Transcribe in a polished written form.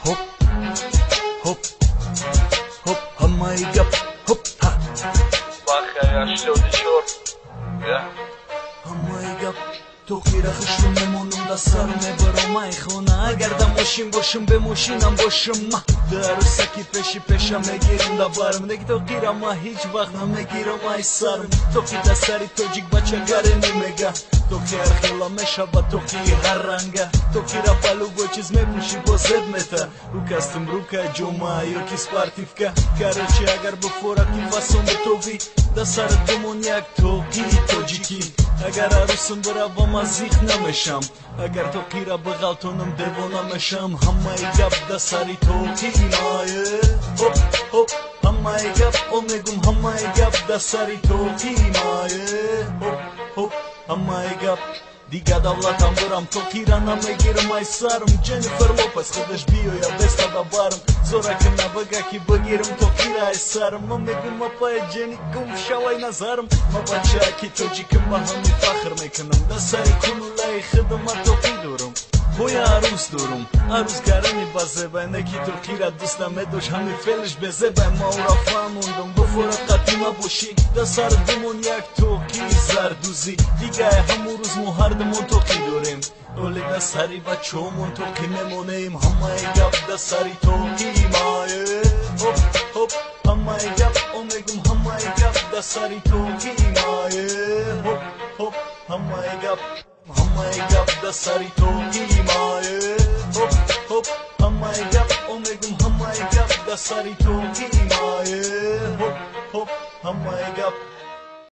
hop hop hop hammayı gap hop ha Bakha yaşlı çor ya hammayı gap Тохира хушрум мемонум да саруме баромай хона Агар да мошин бошим бе мошинам бошим ма Да русаки пеши пеша мегирам да барам Неги тохира ма ҳиҷ вақт намегирам ай сарм Тохи да сари тоҷик бача гаре немега Тохи архела мешава тохи ҳар ранга Тохира балуго чиз мепӯши бо зеб мета Рукастим рука ҷома ёки спартивка Короче агар бифораки фасон битови Да сар думон як тохи тоҷики Агар арусим биравам азиқ намешам Агар тохира биғалтонам девона мешам Ҳамаи гап да сари тохимае Хоп хоп ҳамаи гап омегум ҳамаи гап да сари тохимае Хоп хоп ҳамаи гап Дига давлатам бурам тохира намегирам ай сарм Ҷеннифер Лопес худаш биёя беста да барм Зораким набага ки бигирам тохира ай сарм Ма мегум апае ҷеникум шавай назарм Ма бача ки тоҷиким ба ҳами фахр мекунам Да сари кунулаи хидмат тохи дорам Ҳоя арӯз дорам арӯз гарани ба зебай Неки тохира дӯст намедош ҳами фелиш безебай Ма ора фаҳмондам гуфорат қатима боши Да сар думон як токи зардӯзӣ Дигае ҳамун рӯз мо ҳардумон токи дорем Оли да сари бачаҳомон токи мемонем Ҳамаи гап да сари токимае Хоп хоп ҳамаи гап омегум ҳамаи гап да сари токимае Хоп хоп ҳамаи гап Hammaи gap da sari togimае Хоп хоп ҳамаи гап омегум ҳамаи гап да сари тогимае Хоп хоп ҳамаи гап